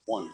One.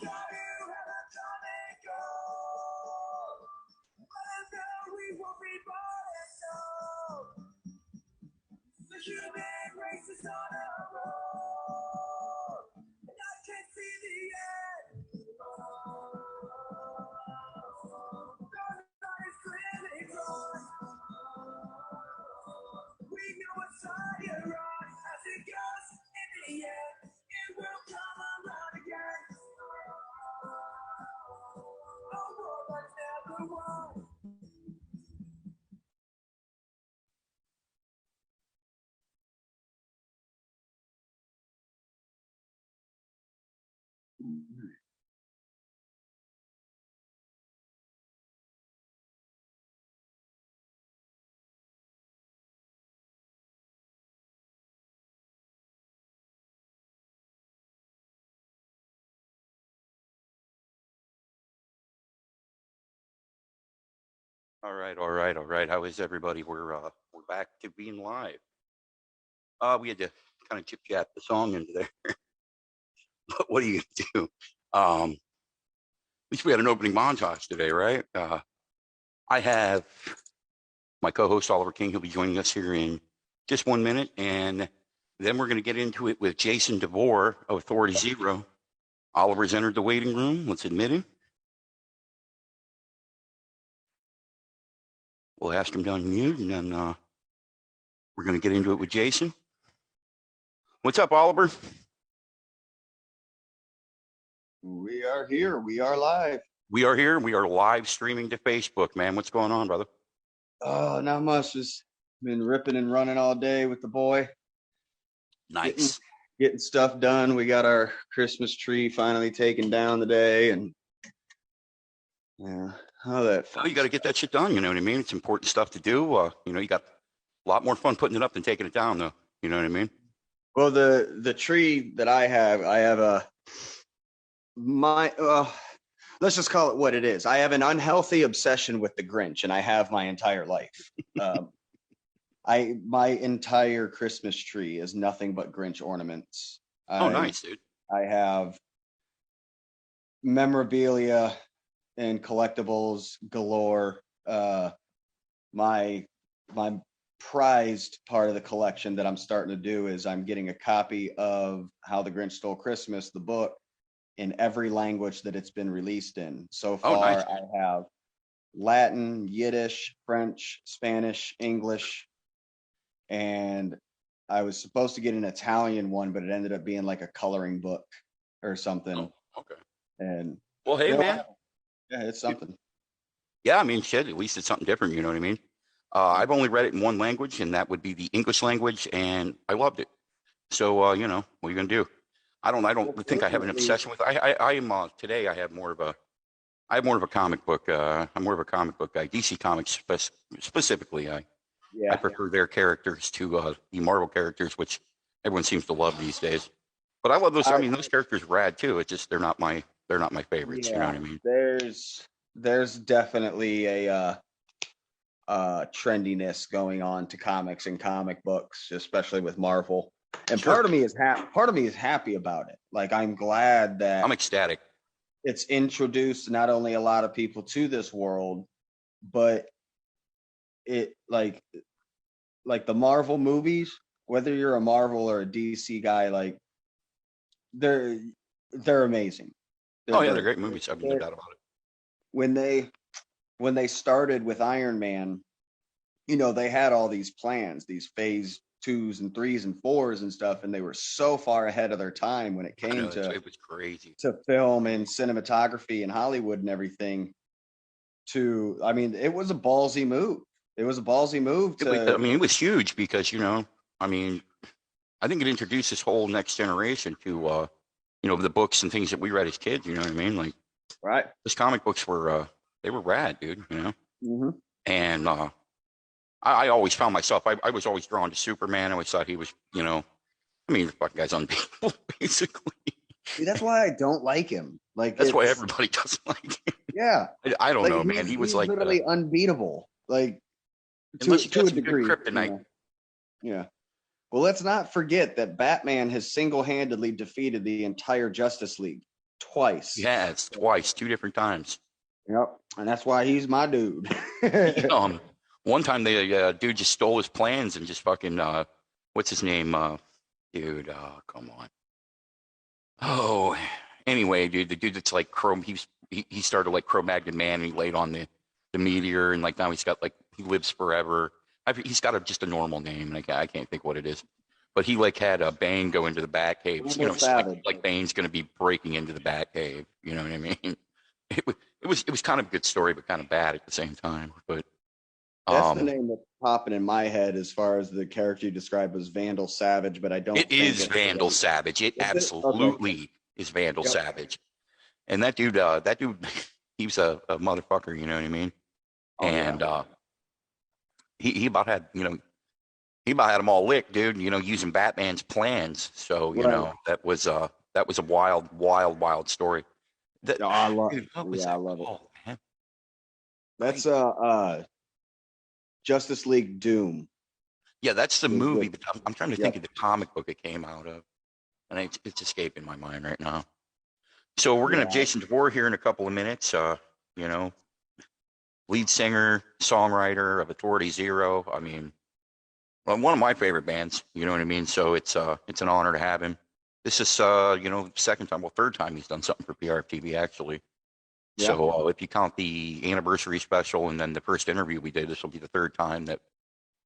All right. How is everybody? We're back to being live. We had to kind of chip chat the song into there. But what are you gonna do? At least we had an opening montage today, right? I have my co-host Oliver King. He'll be joining us here in just 1 minute, and then we're going to get into it with Jason DeVore of Authority Zero. Oliver's entered the waiting room. Let's admit him. We'll ask him to unmute, and then we're going to get into it with Jason. What's up, Oliver? We are here. We are live. We are here. We are live streaming to Facebook, man. What's going on, brother? Oh, not much. Just been ripping and running all day with the boy. Nice. Getting stuff done. We got our Christmas tree finally taken down today, and yeah, how that. Oh, you got to get that shit done. You know what I mean? It's important stuff to do. You know, you got a lot more fun putting it up than taking it down, though. You know what I mean? Well, the tree that I have let's just call it what it is. I have an unhealthy obsession with the Grinch, and I have my entire life. My entire Christmas tree is nothing but Grinch ornaments. Nice, dude. I have memorabilia and collectibles galore. My prized part of the collection that I'm starting to do is I'm getting a copy of How the Grinch Stole Christmas, the book, in every language that it's been released in. So far, nice. I have Latin, Yiddish, French, Spanish, English, and I was supposed to get an Italian one, but it ended up being like a coloring book or something. Oh, okay. And well, hey, man. Yeah, it's something. Yeah, I mean, shit, at least it's something different, you know what I mean? I've only read it in one language, and that would be the English language, and I loved it. So, you know, what are you going to do? I don't think I have an obsession with it. I am today I have more of a comic book. I'm more of a comic book guy. DC Comics specifically. I prefer their characters to the Marvel characters, which everyone seems to love these days. But I love those. I mean, those characters are rad too. It's just they're not my favorites. Yeah, you know what I mean? There's definitely a trendiness going on to comics and comic books, especially with Marvel. And sure. part of me is happy about it. Like, I'm glad that I'm ecstatic. It's introduced not only a lot of people to this world, but it like the Marvel movies, whether you're a Marvel or a DC guy, like they're amazing. They're great movies. I've no doubt about it. When they started with Iron Man, you know, they had all these plans, these phase 2s and 3s and 4s and stuff, and they were so far ahead of their time when it came it was crazy to film and cinematography and Hollywood and everything. I mean, it was a ballsy move. It was a ballsy move. It was huge because, you know, I mean, I think it introduced this whole next generation to, you know, the books and things that we read as kids. You know what I mean? Like, right. Those comic books were, they were rad, dude. You know, mm-hmm. And I always found myself, I was always drawn to Superman. I always thought he was, I mean, the fucking guy's unbeatable, basically. See, that's why I don't like him. Like That's why it's everybody doesn't like him. yeah, I don't like know, man. He was he's like, literally unbeatable. Like unless you to got a some good degree. kryptonite. Yeah. Well, let's not forget that Batman has single-handedly defeated the entire Justice League twice. Yeah, it's twice, 2 different times. Yep. And that's why he's my dude. Um, One time the dude just stole his plans and just fucking what's his name? Dude, come on. Oh, anyway, dude, the dude that's like he started like Cro-Magnon Man and he laid on the meteor and like now he's got like he lives forever. He's got just a normal name and I can't think what it is. But he like had a Bane go into the Batcave. So like Bane's going to be breaking into the Batcave. You know what I mean? It was kind of a good story, but kind of bad at the same time. But that's the name that's popping in my head as far as the character you described as Vandal Savage, but I don't. It is Vandal Savage. It absolutely is Vandal Savage. And that dude, he was a motherfucker. You know what I mean? And he about had he about had them all licked, dude. Using Batman's plans. So that was a wild story. I love. I love it. Man? That's Justice League Doom. Yeah, that's the movie, but I'm trying to think of the comic book it came out of, and it's escaping my mind right now. So we're gonna have Jason DeVore here in a couple of minutes. Lead singer, songwriter of Authority Zero. I mean, one of my favorite bands. You know what I mean? So it's an honor to have him. This is second time, third time he's done something for PRF TV actually. Yeah. So if you count the anniversary special and then the first interview we did, this will be the third time that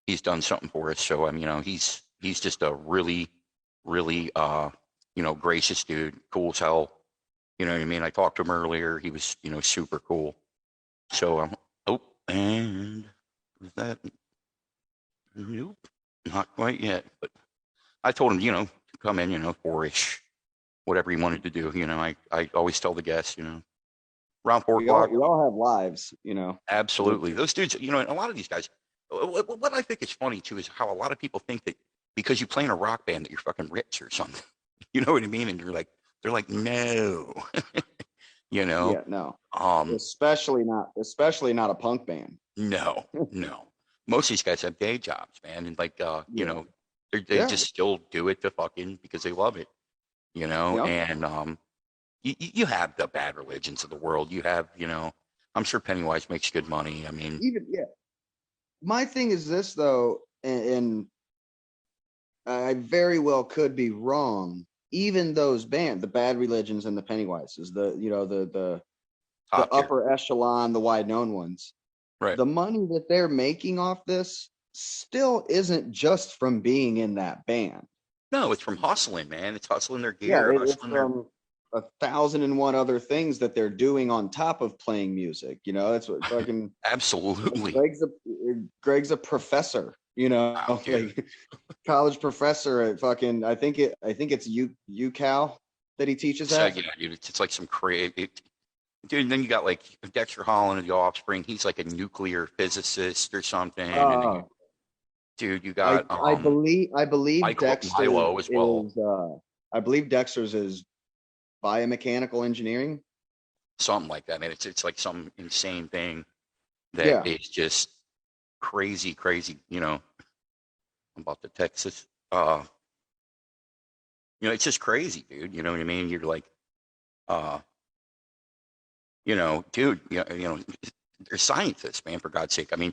he's done something for us. So he's just a really, really gracious dude, cool as hell. You know what I mean? I talked to him earlier. He was super cool. So and was that? Nope, not quite yet. But I told him to come in 4-ish, whatever he wanted to do. I always tell the guests around 4 o'clock. We all have lives, Absolutely. Those dudes, and a lot of these guys, what I think is funny too is how a lot of people think that because you play in a rock band that you're fucking rich or something. You know what I mean? And they're like, no. Yeah, no. Especially not a punk band. No. Most of these guys have day jobs, man. And they just still do it because they love it. And you have the Bad Religions of the world. You have, I'm sure Pennywise makes good money. I mean, my thing is this though, and I very well could be wrong. Even those bands, the Bad Religions and the Pennywises, the upper echelon, the wide known ones, right? The money that they're making off this still isn't just from being in that band. No, it's from hustling, man. It's hustling their gear. Yeah, it's from 1,001 other things that they're doing on top of playing music. It's what fucking absolutely. Greg's a professor. Like college professor at fucking. I think it's UCal that he teaches at. Yeah, dude, it's like some crazy. Dude, and then you got like Dexter Holland of the Offspring. He's like a nuclear physicist or something. Dude, you got. I believe Dexter Milo as well. Is, I believe Dexter's is biomechanical engineering. Something like that, man. It's like some insane thing that is just crazy. About the Texas. It's just crazy, dude. You know what I mean? You're like, dude, they're scientists, man, for God's sake. I mean,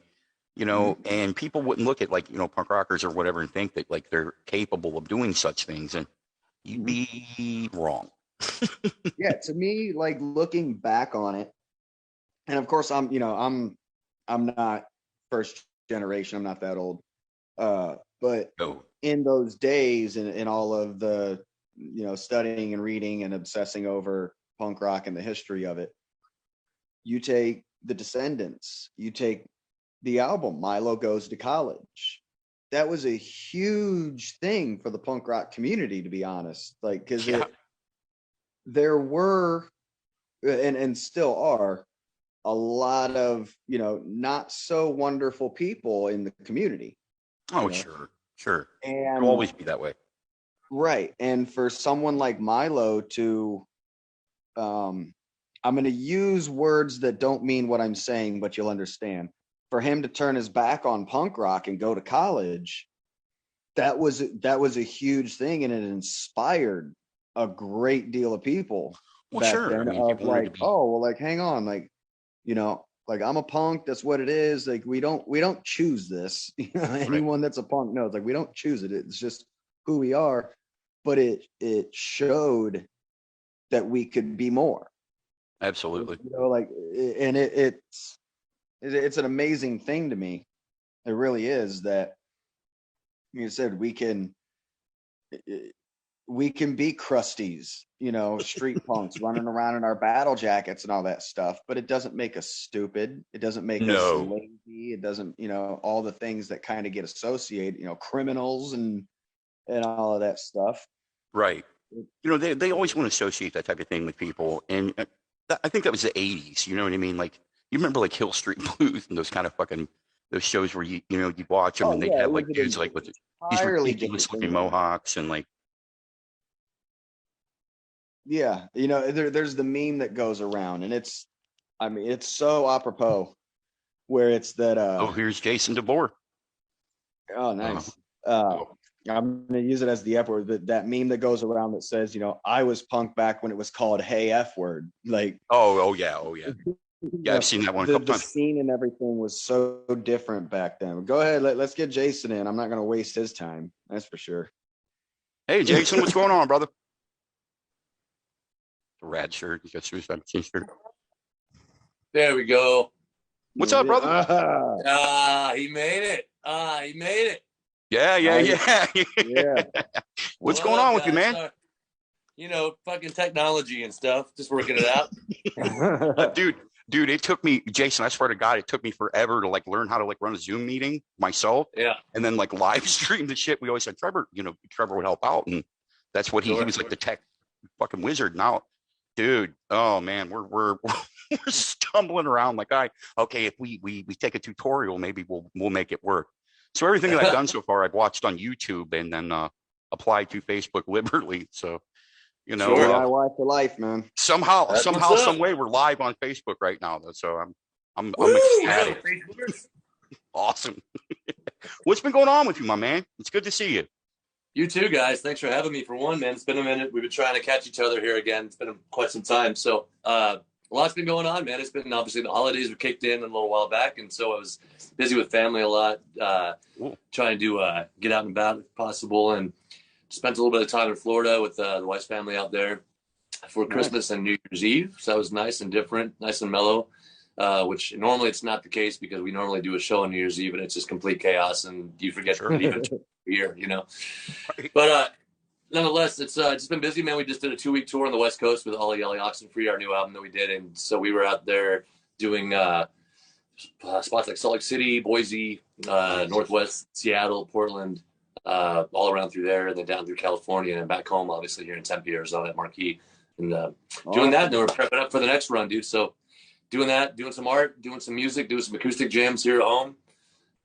and people wouldn't look at like, punk rockers or whatever and think that like they're capable of doing such things. And you'd be wrong. Yeah. To me, like looking back on it, and of course I'm not first generation. I'm not that old. But in those days and all of the, studying and reading and obsessing over punk rock and the history of it, you take the Descendants, you take the album Milo Goes to College. That was a huge thing for the punk rock community, to be honest. Like, because there were, and still are, a lot of, not so wonderful people in the community. Oh, sure. It'll And always be that way. right. And for someone like Milo to, I'm going to use words that don't mean what I'm saying, but you'll understand. For him to turn his back on punk rock and go to college, that was a huge thing, and it inspired a great deal of people Well, back sure. I then mean, of people wanted to like, be oh, well, like, hang on, like, like, I'm a punk, that's what it is. Like, we don't choose this. right. Anyone that's a punk knows, like, we don't choose it. It's just who we are. But it showed that we could be more. Absolutely. Like, and it's an amazing thing to me. It really is, that you said we can be crusties, street punks running around in our battle jackets and all that stuff, but it doesn't make us stupid. It doesn't make us No. lazy. It doesn't, all the things that kind of get associated, criminals and all of that stuff. Right. They always want to associate that type of thing with people. And I think that was the 80s. You know what I mean? Like, you remember like Hill Street Blues and those kind of fucking, those shows where you watch them and they'd have like dudes like with these ridiculous looking mohawks and like. Yeah. There's the meme that goes around, and it's so apropos, where it's that, Oh, here's Jason DeVore. oh, nice. I'm going to use it as the F word, that meme that goes around that says, I was punk back when it was called Hey F word. Like, oh yeah. Yeah, I've seen that one a couple the times. scene and everything was so different back then. Go ahead, let's get Jason in. I'm not going to waste his time. That's for sure. Hey, Jason, what's going on, brother? A rad shirt. You got Suicide Machine shirt. There we go. What's up, brother? He made it. He made it. Yeah. Yeah. What's going on with you, man? Fucking technology and stuff. Just working it out. Dude, it took me, Jason, I swear to God, it took me forever to like learn how to like run a Zoom meeting myself. Yeah. And then like live stream the shit. We always said Trevor would help out. And that's what he was like, the tech fucking wizard. Now, dude, oh man, we're stumbling around like, okay, if we take a tutorial, maybe we'll make it work. So everything that I've done so far, I've watched on YouTube and then applied to Facebook liberally. So, DIY for life, man. Somehow, some way, we're live on Facebook right now, though. So I'm ecstatic. Awesome. What's been going on with you, my man? It's good to see you. You too, guys. Thanks for having me. For one, man, it's been a minute. We've been trying to catch each other here again. It's been quite some time. So a lot's been going on, man. It's been obviously the holidays were kicked in a little while back, and so I was busy with family a lot, trying to get out and about if possible, and spent a little bit of time in Florida with the wife's family out there for Christmas and New Year's Eve. So that was nice and different, nice and mellow, which normally it's not the case because we normally do a show on New Year's Eve and it's just complete chaos and you forget to even here, Right. But nonetheless, it's just been busy, man. We just did a 2-week tour on the West Coast with Ollie Ollie Oxenfree, our new album that we did. And so we were out there doing spots like Salt Lake City, Boise, Northwest, Seattle, Portland, all around through there, and then down through California and back home, obviously here in Tempe, Arizona at Marquee, and doing that. And then we're prepping up for the next run, dude. So doing that, doing some art, doing some music, doing some acoustic jams here at home,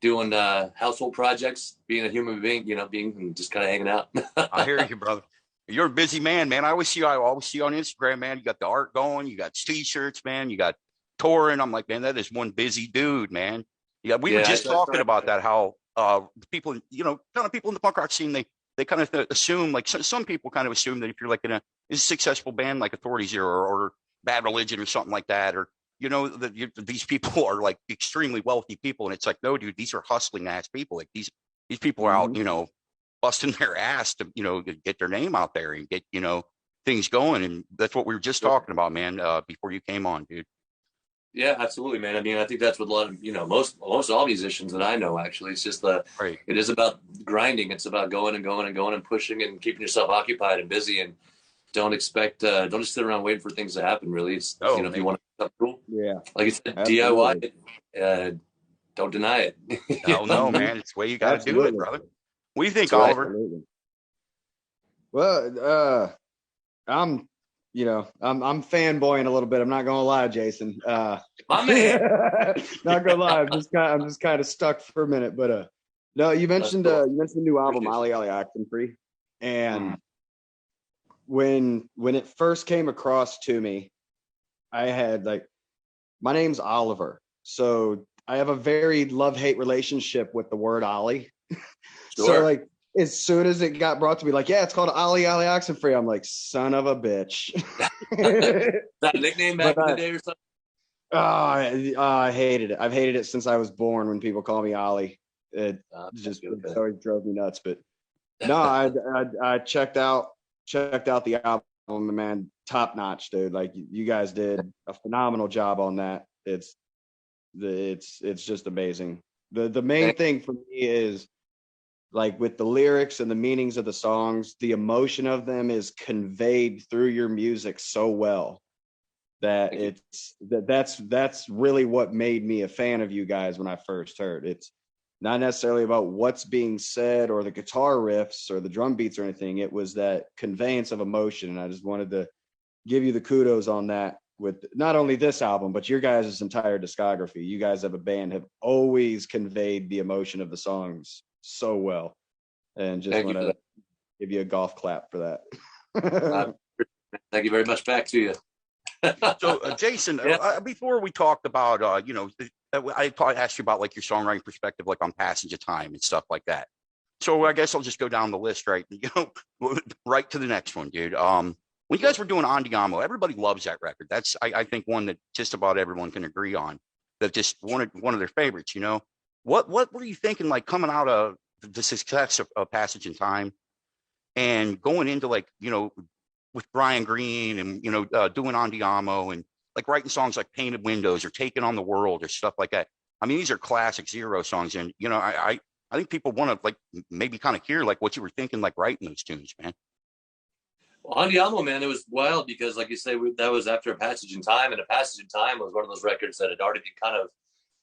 doing household projects, being a human being, being and just kind of hanging out. I hear you, brother. You're a busy man, man. I always see you on Instagram, man. You got the art going, you got t-shirts, man. You got touring. I'm like, man, that is one busy dude, man. Yeah, we were just talking about that. How people, kind of people in the punk rock scene, they kind of assume, like some people kind of assume that if you're like in a successful band like Authority Zero or Bad Religion or something like that, or these people are like extremely wealthy people, and it's like, no, dude, these are hustling ass people. Like these people are out, busting their ass to get their name out there and get things going, and that's what we were just talking about, man. Before you came on, dude. Yeah, absolutely, man. I mean, I think that's what a lot of, most all musicians that I know, actually, it's just right. It is about grinding. It's about going and going and going and pushing and keeping yourself occupied and busy, and don't don't just sit around waiting for things to happen. Really, it's, if you want to cool, yeah, like you said, absolutely. DIY, don't deny it. Hell no, man. It's the way you got to do it, brother. What do you think, Oliver? Well, I'm you know, I'm fanboying a little bit. I'm not gonna lie, Jason. My man. Not gonna lie, I'm just kind of stuck for a minute. But no, you mentioned cool. you mentioned the new album, Appreciate Ali Oxenfree, and when it first came across to me, I had like, my name's Oliver, so I have a very love-hate relationship with the word Ollie. Sure. So like, as soon as it got brought to me, like, yeah, it's called Ali Oxenfree, I'm like, son of a bitch. Is that a nickname back in the day or something? Oh, I hated it. I've hated it since I was born when people call me Ollie. It it always drove me nuts. But no, I checked out the album, man, top notch, dude. Like, you guys did a phenomenal job on that. It's just amazing. The main thing for me is, like, with the lyrics and the meanings of the songs, the emotion of them is conveyed through your music so well that that's really what made me a fan of you guys when I first heard. It's not necessarily about what's being said or the guitar riffs or the drum beats or anything. It was that conveyance of emotion, and I just wanted to give you the kudos on that with not only this album but your guys' entire discography. You guys have a band have always conveyed the emotion of the songs so well, and just want to give you a golf clap for that. Thank you very much. Back to you. So, Jason, before we talked about, I asked you about like your songwriting perspective, like on Passage of Time and stuff like that. So I guess I'll just go down the list, right? Right to the next one, dude. When you guys were doing Andiamo, everybody loves that record. That's, I think, one that just about everyone can agree on. That just one of their favorites. You know, what were you thinking, like, coming out of the success of Passage in Time and going into, like, with Brian Green and, doing Andiamo and like writing songs like Painted Windows or Taking on the World or stuff like that. I mean, these are classic Zero songs. And, I think people want to, like, maybe kind of hear like what you were thinking, like writing those tunes, man. Well, Andiamo, man, it was wild because, like you say, that was after A Passage in Time, and A Passage in Time was one of those records that had already been kind of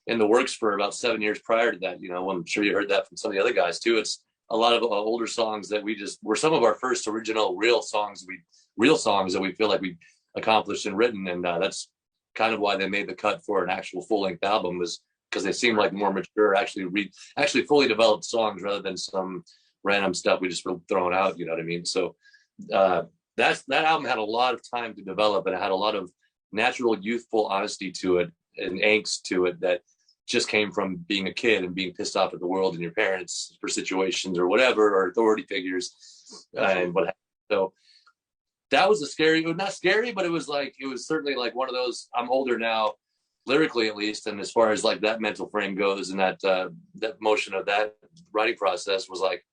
in the works for about 7 years prior to that. I'm sure you heard that from some of the other guys too. It's a lot of older songs that we just were some of our first original real songs that we feel like we accomplished and written, and that's kind of why they made the cut for an actual full-length album, was because they seemed like more mature, actually fully developed songs rather than some random stuff we just were throwing out. You know what I mean? So that album had a lot of time to develop, and it had a lot of natural youthful honesty to it and angst to it that just came from being a kid and being pissed off at the world and your parents for situations or whatever, or authority figures and what happened. So that was not scary, but it was certainly like one of those, I'm older now, lyrically at least, and as far as like that mental frame goes, and that motion of that writing process was like,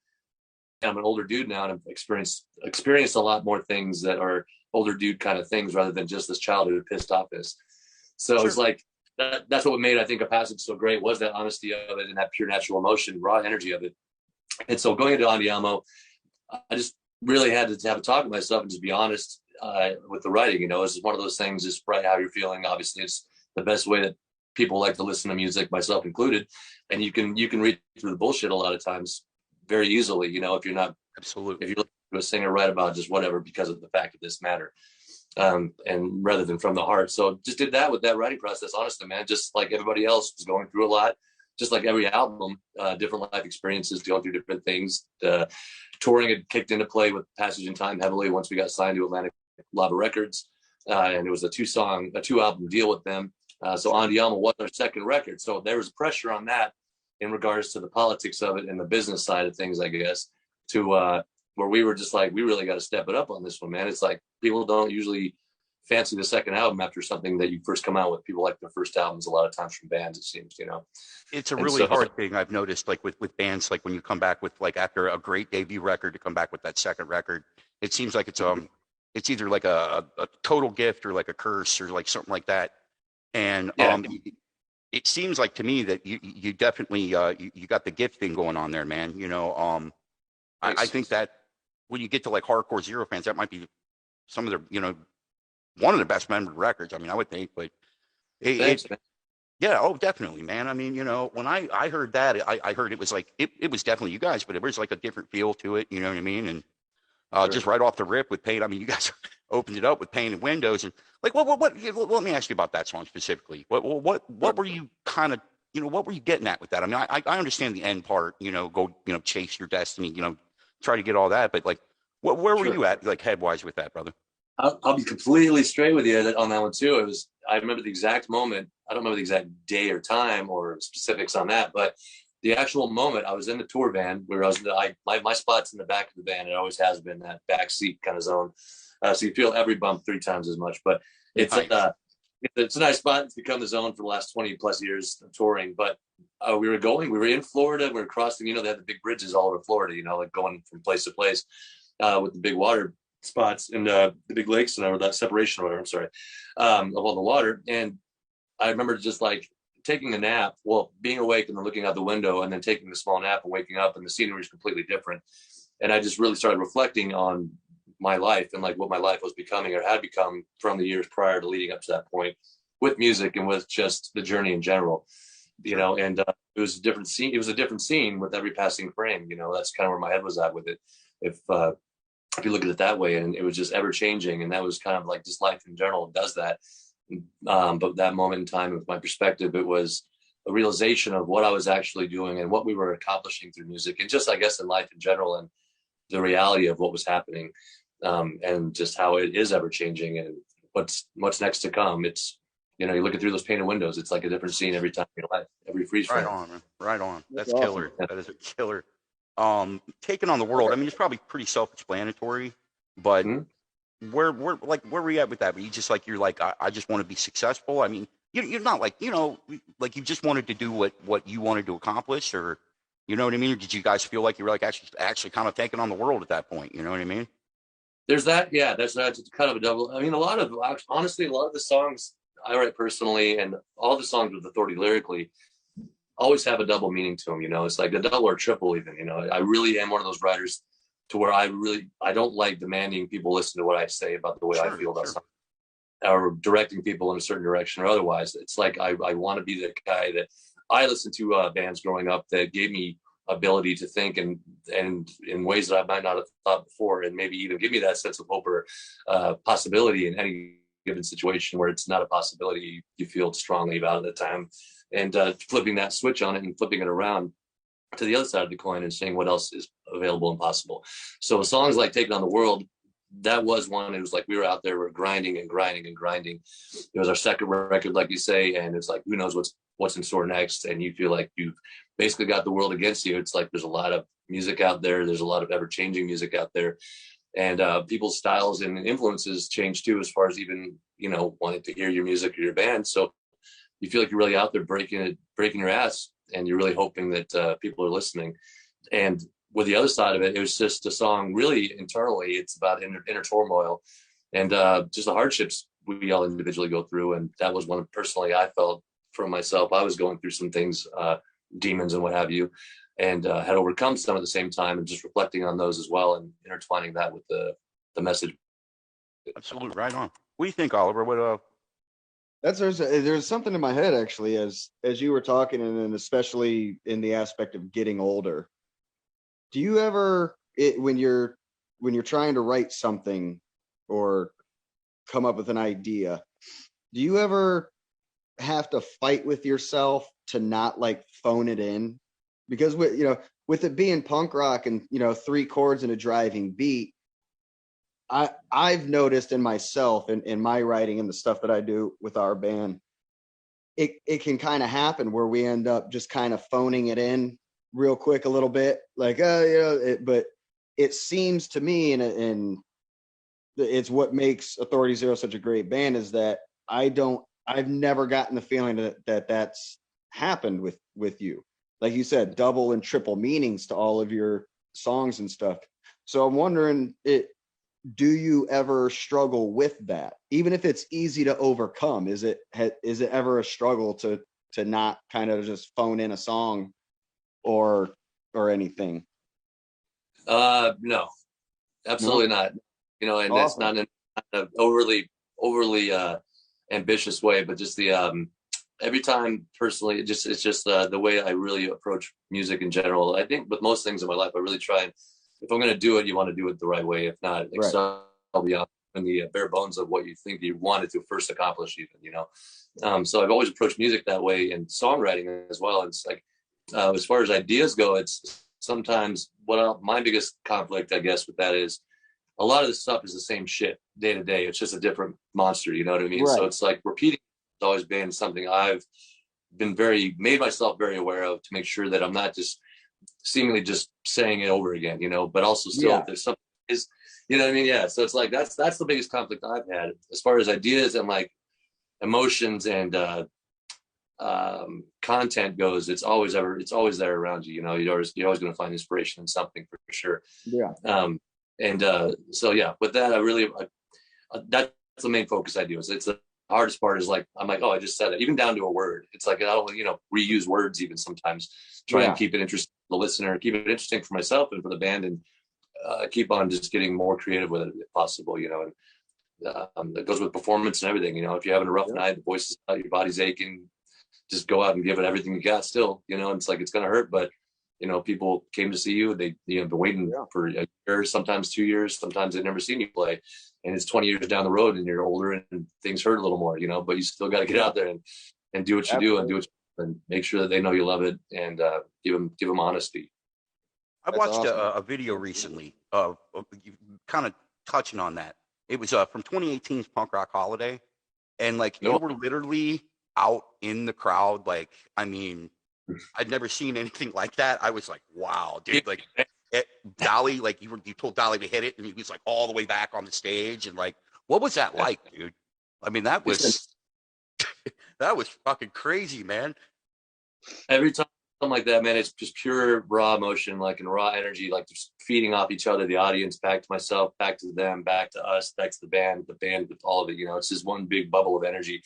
I'm an older dude now, and I've experienced a lot more things that are older dude kind of things rather than just this childhood pissed offness. So It's like that's what made, I think, A Passage so great, was that honesty of it and that pure natural emotion, raw energy of it. And so going into Andiamo, I just really had to have a talk with myself and just be honest with the writing. It's just one of those things, just write how you're feeling. Obviously, it's the best way that people like to listen to music, myself included. And you can read through the bullshit a lot of times very easily, if you're not, absolutely, if you listen to a singer write about just whatever because of the fact of this matter, and rather than from the heart. So just did that with that writing process, honestly, man. Just like everybody else was going through a lot, just like every album, different life experiences, going through different things. Touring had kicked into play with Passage in Time heavily once we got signed to Atlantic Lava Records, and it was a two-album deal with them. So Andiamo was our second record. So there was pressure on that in regards to the politics of it and the business side of things, I guess, to where we were just like, we really got to step it up on this one, man. It's like people don't usually fancy the second album after something that you first come out with. People like their first albums a lot of times from bands, it seems, It's a really hard thing I've noticed, like with bands, like when you come back with, like, after a great debut record, to come back with that second record, it seems like it's either like a total gift or like a curse or like something like that. And it seems like to me that you definitely you got the gift thing going on there, man. I think that when you get to like hardcore Zero fans, that might be some of their, one of the best membered records. I mean, I would think, but yeah, oh, definitely, man. I mean, when I heard that, I heard it was like, it was definitely you guys, but it was like a different feel to it. You know what I mean? And just right off the rip with Pain, I mean, you guys opened it up with painted windows and like what let me ask you about that song specifically. What were you kind of, what were you getting at with that? I mean, I understand the end part, go, chase your destiny, try to get all that, but like where were you at, like, headwise with that, brother? I'll be completely straight with you on that one too. I remember the exact moment. I don't remember the exact day or time or specifics on that, but the actual moment I was in the tour van where my spot's in the back of the van. It always has been that back seat kind of zone. So you feel every bump 3 times as much, but it's Nice. it's a nice spot. It's become the zone for the last 20 plus years of touring. But we were in Florida. We were crossing, they have the big bridges all over Florida, like going from place to place with the big water spots and the big lakes and that separation or whatever, I'm sorry, of all the water. And I remember just like taking a nap, being awake and then looking out the window and then taking a small nap and waking up, and the scenery is completely different. And I just really started reflecting on my life and like what my life was becoming or had become from the years prior to leading up to that point with music and with just the journey in general, and it was a different scene. It was a different scene with every passing frame. That's kind of where my head was at with it. If you look at it that way, and it was just ever changing, and that was kind of like just life in general does that. But that moment in time, with my perspective, it was a realization of what I was actually doing and what we were accomplishing through music, and just I guess in life in general, and the reality of what was happening, and just how it is ever changing, and what's next to come. It's you're looking through those painted windows. It's like a different scene every time in your life, every freeze frame. Right on, man. Right on. That's awesome. killer. That is a killer. Taking on the world. I mean, it's probably pretty self-explanatory, but where were you at with that? Were you just like, I just want to be successful? I mean, you're not like, like you just wanted to do what you wanted to accomplish, or you know what I mean? Or did you guys feel like you were like actually kind of taking on the world at that point? You know what I mean? There's that, yeah. That's kind of a double. I mean, honestly, a lot of the songs I write personally, and all the songs with Authority lyrically, always have a double meaning to them. It's like a double or triple even. I really am one of those writers to where I don't like demanding people listen to what I say about the way I feel about something, or directing people in a certain direction or otherwise. It's like I want to be the guy that I listened to bands growing up that gave me ability to think and in ways that I might not have thought before, and maybe even give me that sense of hope or possibility in any given situation where it's not a possibility you feel strongly about at the time, and flipping that switch on it and flipping it around to the other side of the coin and saying what else is available and possible. So songs like Taking on the World, that was one. It was like we were out there, we're grinding and grinding and grinding. It was our second record, like you say, and it's like who knows what's in store next, and you feel like you've basically got the world against you. It's like there's a lot of music out there, there's a lot of ever-changing music out there, and people's styles and influences change too, as far as even wanting to hear your music or your band. So you feel like you're really out there breaking your ass, and you're really hoping that people are listening. And with the other side of it, it was just a song really internally. It's about inner turmoil and just the hardships we all individually go through. And that was one personally I felt from myself. I was going through some things, demons and what have you, and had overcome some at the same time, and just reflecting on those as well and intertwining that with the message. Absolutely. Right on. What do you think, Oliver? What There's something in my head actually as you were talking, and then especially in the aspect of getting older. Do you ever, when you're trying to write something or come up with an idea, do you ever have to fight with yourself to not like phone it in? Because with it being punk rock and 3 chords and a driving beat, I've noticed in myself and in my writing and the stuff that I do with our band, it can kind of happen where we end up just kind of phoning it in real quick a little bit, like but it seems to me, and it's what makes Authority Zero such a great band, is that I've never gotten the feeling that that's happened with you. Like you said, double and triple meanings to all of your songs and stuff. So I'm wondering, do you ever struggle with that, even if it's easy to overcome? Is it ever a struggle to not kind of just phone in a song or anything? No, absolutely not. And awesome. That's not in an overly ambitious way, but just the every time personally, it's just the way I really approach music in general. I think with most things in my life, I really try and, if I'm going to do it, you want to do it the right way. If not, excel beyond in the bare bones of what you think you wanted to first accomplish, even, you know. So I've always approached music that way, and songwriting as well. It's like, as far as ideas go, it's sometimes my biggest conflict, I guess, with that is a lot of this stuff is the same shit day to day. It's just a different monster, you know what I mean? Right. So it's like repeating has always been something I've been made myself very aware of, to make sure that I'm not just seemingly just saying it over again, you know, but also still if there's something is, you know what I mean? Yeah. So it's like, that's the biggest conflict I've had as far as ideas and like emotions and content goes. It's always there around you, you know. You're always going to find inspiration in something for sure. Yeah. So yeah, with that, that's the main focus I do. It's the hardest part is like, I'm like, oh, I just said it, even down to a word. It's like, I don't, you know, reuse words even sometimes, try and keep it interesting for the listener, keep it interesting for myself and for the band, and keep on just getting more creative with it if possible, you know. And that goes with performance and everything, you know. If you're having a rough night, the voice is out, your body's aching, just go out and give it everything you got still, you know. And it's like, it's going to hurt, but you know, people came to see you, they, you know, been waiting for a year, sometimes 2 years, sometimes they've never seen you play, and it's 20 years down the road and you're older and things hurt a little more, you know, but you still got to get out there and do what you do, and do it, and make sure that they know you love it, and give them honesty. I watched a video recently of kind of touching on that. It was from 2018's Punk Rock Holiday, and like you were literally out in the crowd. Like, I mean, I'd never seen anything like that. I was like, wow, dude. Like, Dolly, like you told Dolly to hit it, and he was like all the way back on the stage, and like, what was that like, dude? I mean, that was that was fucking crazy, man. Every time something like that, man, it's just pure raw emotion, like, and raw energy, like just feeding off each other, the audience, back to myself, back to them, back to us, back to the band with all of it, you know. It's just one big bubble of energy,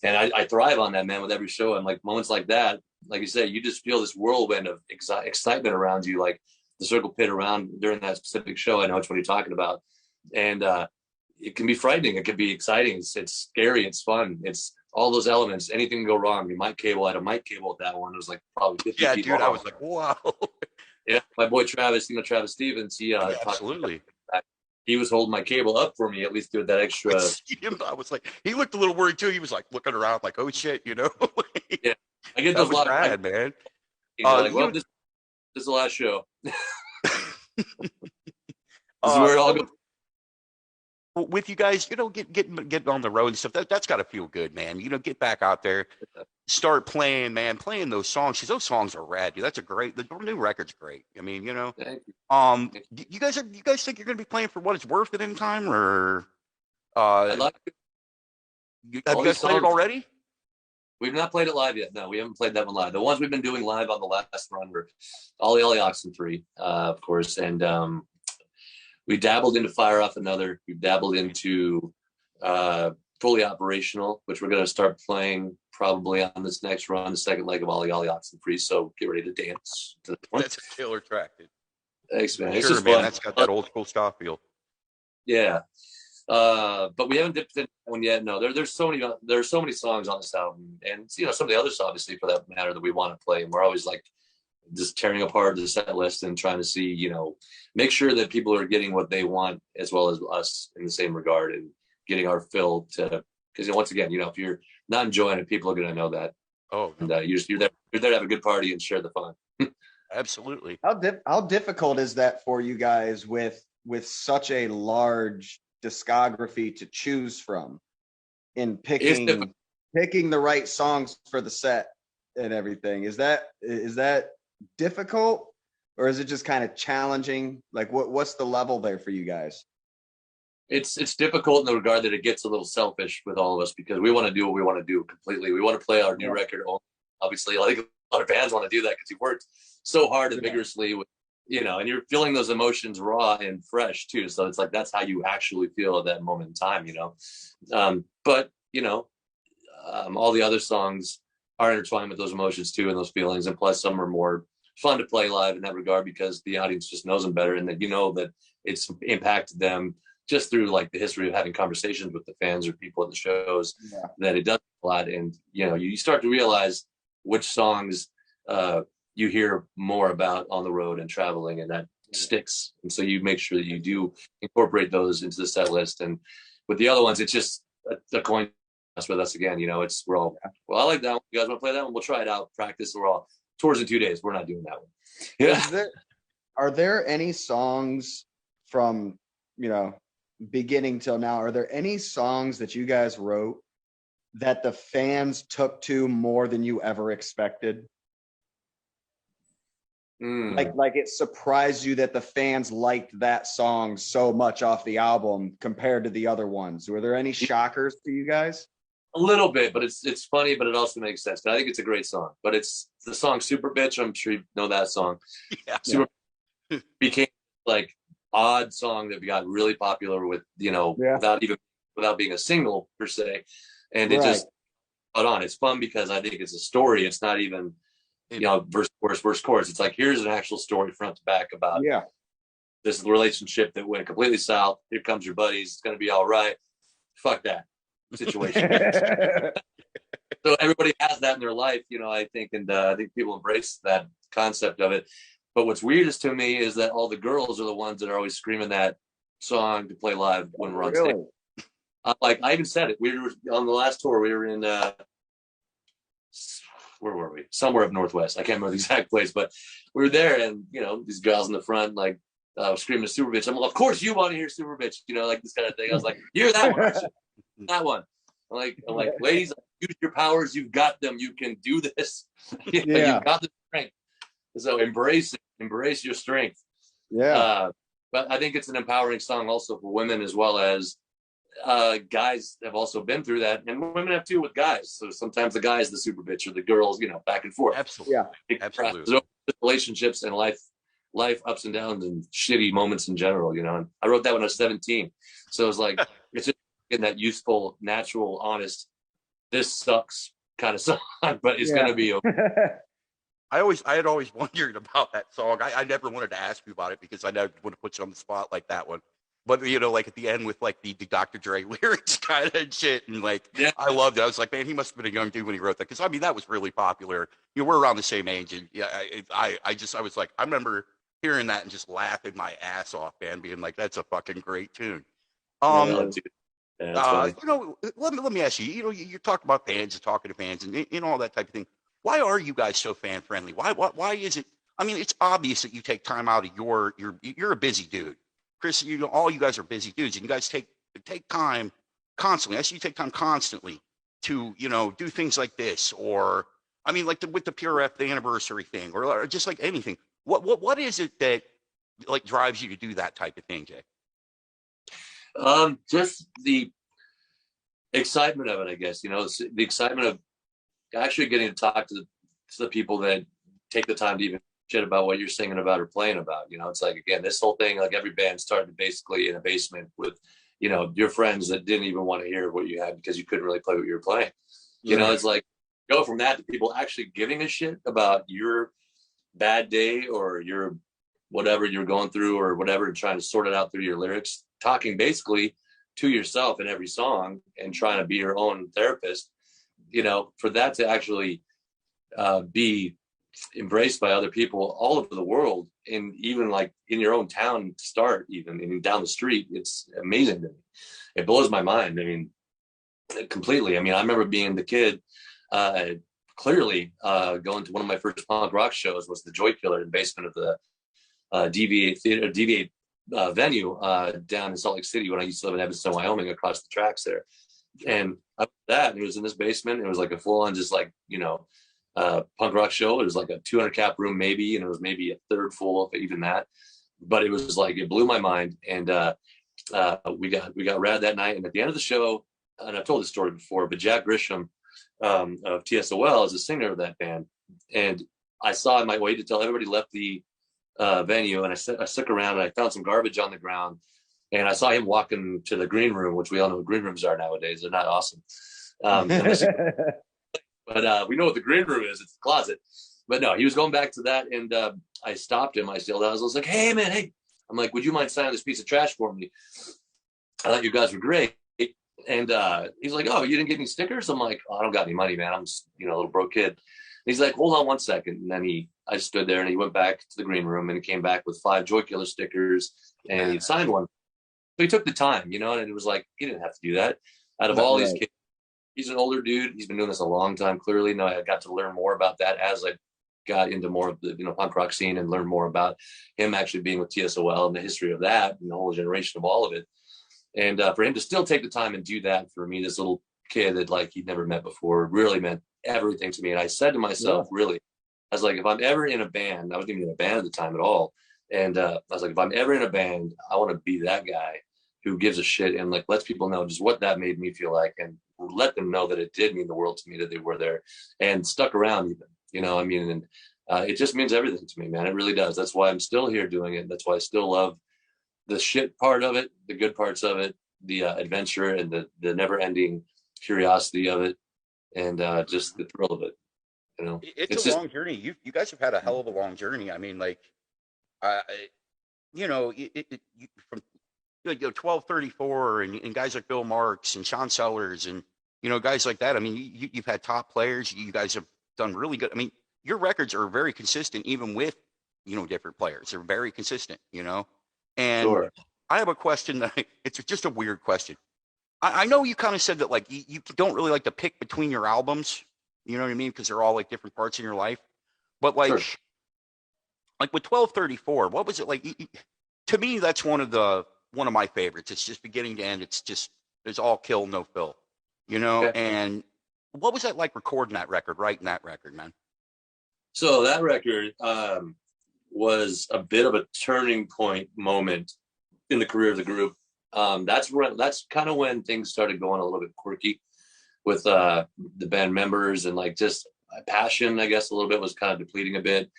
and I thrive on that, man, with every show. And like moments like that, like you say, you just feel this whirlwind of excitement around you, like the circle pit around during that specific show. I know which one you're talking about, and it can be frightening, it can be exciting, it's scary, it's fun, it's all those elements. Anything can go wrong. You mic cable, I had a mic cable at that one. It was like probably 50 feet long. I was like, wow. Yeah, my boy Travis, you know, Travis Stevens, he absolutely. He was holding my cable up for me, at least with that extra. I was like, he looked a little worried too. He was like looking around, like, oh shit, you know. Yeah, I get those a lot of man. You know, like, well, this is the last show. This is where it all goes. With you guys, you know, getting on the road and stuff, that's got to feel good, man. You know, get back out there, start playing, man, playing those songs, because those songs are rad, dude. The new record's great. I mean, you know, you guys think you're gonna be playing for what it's worth at any time, or have you guys played it already? We've not played it live yet. No, we haven't played that one live. The ones we've been doing live on the last run were Ollie Oxen 3, of course, and we dabbled into Fire Off Another. We dabbled into Fully Operational, which we're going to start playing probably on this next run, the second leg of Ollie Oxen Free. So get ready to dance to that one. That's a killer track, dude. Thanks, man. Sure, it's just man. fun. That's got that old school ska feel. Yeah. But we haven't dipped into that one yet. No, there's so many songs on this album, and you know, some of the others, obviously, for that matter, that we want to play. And we're always like just tearing apart the set list and trying to see, you know, make sure that people are getting what they want as well as us in the same regard, and getting our fill to, because once again, you know, if you're not enjoying it, people are going to know that. Oh, and you're there to have a good party and share the fun. Absolutely. How difficult is that for you guys with such a large discography to choose from in picking the right songs for the set and everything? Is that difficult, or is it just kind of challenging? Like, what's the level there for you guys? It's difficult in the regard that it gets a little selfish with all of us, because we want to do what we want to do completely. We want to play our new record. Obviously, I think a lot of bands want to do that because you worked so hard and vigorously with, you know, and you're feeling those emotions raw and fresh too. So it's like, that's how you actually feel at that moment in time, you know. But you know, all the other songs are intertwined with those emotions too, and those feelings. And plus, some are more fun to play live in that regard, because the audience just knows them better, and that, you know, that it's impacted them just through like the history of having conversations with the fans or people at the shows, that it does a lot. And, you know, you start to realize which songs you hear more about on the road and traveling, and that sticks. And so you make sure that you do incorporate those into the set list. And with the other ones, it's just a coin toss with us again. You know, we're all, well, I like that one. You guys want to play that one? We'll try it out, practice. We're all tours in 2 days. We're not doing that one. Yeah. Are there any songs from, you know, beginning till now? Are there any songs that you guys wrote that the fans took to more than you ever expected? Like it surprised you that the fans liked that song so much off the album compared to the other ones? Were there any shockers to you guys? A little bit, but it's funny, but it also makes sense. But I think it's a great song. But it's the song Super Bitch. I'm sure you know that song. Yeah. Super became like odd song that got really popular with, you know, without being a single per se. And it just put on. It's fun because I think it's a story. It's not even, you know, verse chorus. It's like, here's an actual story front to back about this relationship that went completely south. Here comes your buddies. It's going to be all right. Fuck that situation. So everybody has that in their life, you know, I think, and I think people embrace that concept of it. But what's weirdest to me is that all the girls are the ones that are always screaming that song to play live when we're on stage. Like I even said it. We were on the last tour. We were in where were we? Somewhere up northwest. I can't remember the exact place, but we were there, and you know, these gals in the front like screaming "Super Bitch." I'm like, of course you want to hear "Super Bitch," you know, like this kind of thing. I was like, hear that one, that one. I'm like, ladies, use your powers. You've got them. You can do this. You've got the strength. So embrace it. Embrace your strength. But I think it's an empowering song also for women as well as guys have also been through that, and women have too with guys. So sometimes the guy is the super bitch or the girls, you know, back and forth. Absolutely. Absolutely. So relationships and life ups and downs and shitty moments in general, you know. And I wrote that when I was 17. So it was like it's just in that useful, natural, honest, this sucks kind of song, but it's gonna be okay. I had always wondered about that song. I never wanted to ask you about it because I never want to put you on the spot like that one. But, you know, like at the end with like the Dr. Dre lyrics kind of shit. And like, I loved it. I was like, man, he must have been a young dude when he wrote that. Cause I mean, that was really popular. You know, we're around the same age. And yeah, I was like, I remember hearing that and just laughing my ass off, man, being like, that's a fucking great tune. You know, let me ask you, you know, you talk about fans and talking to fans and all that type of thing. Why are you guys so fan friendly? Why is it? I mean, it's obvious that you take time out of you're a busy dude. Chris, you know, all you guys are busy dudes, and you guys take time constantly. I see you take time constantly to, you know, do things like this, or I mean, like with the PRF, the anniversary thing, or just like anything. What is it that like drives you to do that type of thing, Jay? Just the excitement of it, I guess. You know, the excitement of actually getting to talk to the people that take the time to even shit about what you're singing about or playing about. You know, it's like, again, this whole thing, like every band started basically in a basement with, you know, your friends that didn't even want to hear what you had because you couldn't really play what you were playing. You know, it's like go from that to people actually giving a shit about your bad day or your whatever you're going through or whatever, and trying to sort it out through your lyrics, talking basically to yourself in every song and trying to be your own therapist. You know, for that to actually be embraced by other people all over the world, and even like in your own town to start, even and down the street, it's amazing to me. It blows my mind. I mean, completely. I mean, I remember being the kid, clearly going to one of my first punk rock shows was the Joy Killer in the basement of the DV8 theater, DV8 venue down in Salt Lake City when I used to live in Evanston, Wyoming, across the tracks there. And up that, and it was in this basement. It was like a full-on, just like, you know, punk rock show. It was like a 200 cap room maybe, and it was maybe a third full of even that. But it was like, it blew my mind. And we got rad that night. And at the end of the show, and I've told this story before, but Jack Grisham of TSOL is a singer of that band. And I saw in my way to tell everybody left the venue, and I stuck around and I found some garbage on the ground. And I saw him walking to the green room, which we all know what green rooms are nowadays. They're not awesome. But we know what the green room is. It's the closet. But no, he was going back to that. And I stopped him. I was like, hey, man, hey. I'm like, would you mind signing this piece of trash for me? I thought you guys were great. And he's like, oh, you didn't get any stickers? I'm like, oh, I don't got any money, man. I'm just, you know, a little broke kid. he's like, hold on one second. And then I stood there and he went back to the green room and he came back with 5 Joy Killer stickers and he signed one. So he took the time, you know, and it was like, he didn't have to do that. Out of all these kids, he's an older dude. He's been doing this a long time, clearly. Now I got to learn more about that as I got into more of the, punk rock scene and learned more about him actually being with TSOL and the history of that and the whole generation of all of it. And for him to still take the time and do that for me, this little kid that like he'd never met before, really meant everything to me. And I said to myself, really, I was like, if I'm ever in a band, I wasn't even in a band at the time at all. And I was like, if I'm ever in a band, I want to be that guy who gives a shit and like lets people know just what that made me feel like and let them know that it did mean the world to me that they were there and stuck around even, I mean, and it just means everything to me, man. It really does. That's why I'm still here doing it. That's why I still love the shit part of it, the good parts of it, the adventure and the never ending curiosity of it. And just the thrill of it, It's a long journey. You guys have had a hell of a long journey. I mean, like, from 1234 and guys like Bill Marks and Sean Sellers and guys like that. I mean, you've had top players. You guys have done really good. I mean, your records are very consistent, even with different players. They're very consistent. And sure. I have a question it's just a weird question. I know you kind of said that like you don't really like to pick between your albums. You know what I mean? Because they're all like different parts in your life. But like, sure. Like with 1234, what was it like? To me, that's one of my favorites. It's just beginning to end. It's all kill, no fill, Okay. And what was that like recording that record, writing that record, man? So that record was a bit of a turning point moment in the career of the group. That's kind of when things started going a little bit quirky with the band members and like just passion, I guess, a little bit was kind of depleting a bit.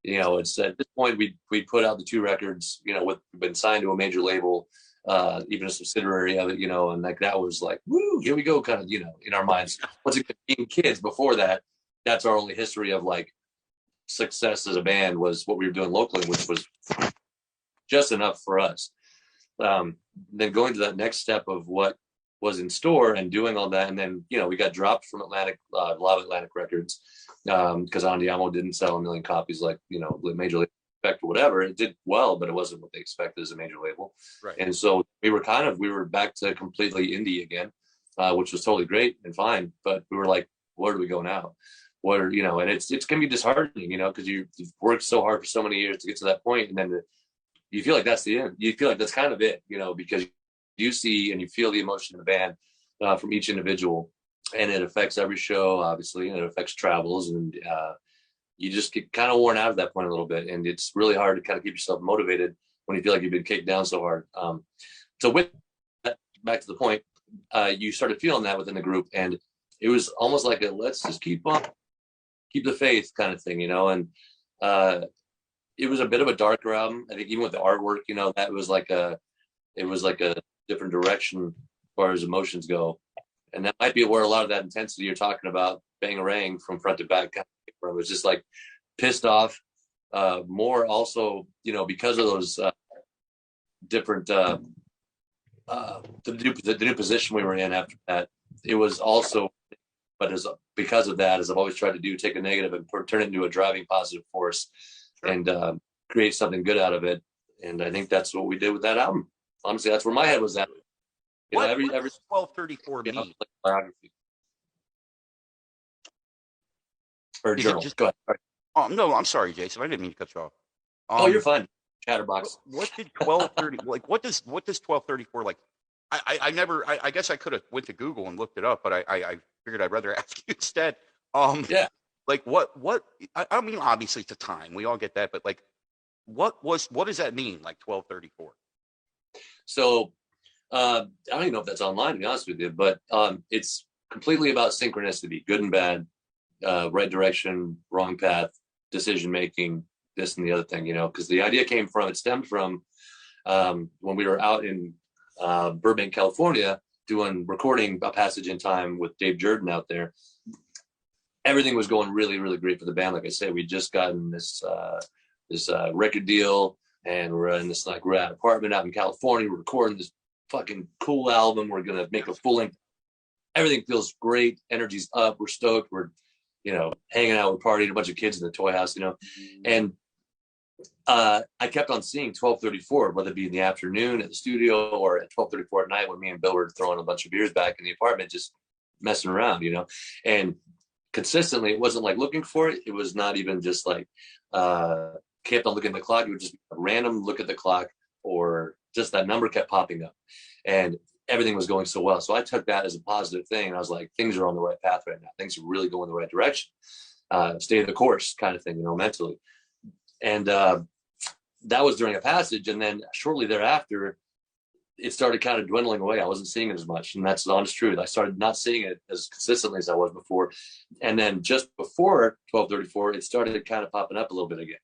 It's at this point we put out the 2 records, we've been signed to a major label, even a subsidiary of it, and like that was like, woo, here we go, kind of, in our minds. Once again, being kids before that, that's our only history of like success as a band was what we were doing locally, which was just enough for us. Then going to that next step of what was in store and doing all that, and then we got dropped from Lava Atlantic Records because Andiamo didn't sell 1 million copies like major label expect or whatever. It did well, but it wasn't what they expected as a major label. Right. And so we were back to completely indie again, which was totally great and fine. But we were like, where do we go now? And it's gonna be disheartening, because you've worked so hard for so many years to get to that point, and then you feel like that's the end. You feel like that's kind of it, because you see and you feel the emotion in the band from each individual, and it affects every show, obviously, and it affects travels, and you just get kind of worn out at that point a little bit, and it's really hard to kind of keep yourself motivated when you feel like you've been kicked down so hard. So with that, back to the point, you started feeling that within the group, and it was almost like let's just keep the faith kind of thing, and it was a bit of a darker album. I think even with the artwork, that was like a different direction as far as emotions go. And that might be where a lot of that intensity you're talking about, Bangarang from front to back, kind of came from. It was just like pissed off, more also, because of those different, the new position we were in after that. It was also, but because of that, as I've always tried to do, take a negative and turn it into a driving positive force. Sure. And create something good out of it. And I think that's what we did with that album. Honestly, that's where my head was at. What does 1234 mean? Like biography. Or journal. Go ahead. Right. Oh, no, I'm sorry, Jason. I didn't mean to cut you off. You're fine. Chatterbox. What did 1230 like? What does 1234 like? I guess I could have went to Google and looked it up, but I figured I'd rather ask you instead. Yeah. Like what? I mean, obviously it's a time. We all get that, but like, what does that mean? Like 1234. So I don't even know if that's online, to be honest with you, but it's completely about synchronicity, good and bad, right direction, wrong path, decision making, this and the other thing, because the idea stemmed from when we were out in Burbank, California, recording A Passage in Time with Dave Jordan out there. Everything was going really, really great for the band. Like I said, we'd just gotten this record deal, and we're in this we're at an apartment out in California. We're recording this fucking cool album. We're gonna make a full length. Everything feels great. Energy's up. We're stoked. We're hanging out with partying, a bunch of kids in the toy house, and I kept on seeing 12:34, whether it be in the afternoon at the studio or at 12:34 at night when me and Bill were throwing a bunch of beers back in the apartment, just messing around, and consistently, it wasn't like looking for it. It was not even just like kept on looking at the clock. It would just be a random look at the clock, or just that number kept popping up, and everything was going so well. So I took that as a positive thing, and I was like, things are on the right path right now. Things are really going the right direction. Stay the course kind of thing, mentally. And that was during a passage, and then shortly thereafter, it started kind of dwindling away. I wasn't seeing it as much, and that's the honest truth. I started not seeing it as consistently as I was before. And then just before 12:34, it started kind of popping up a little bit again,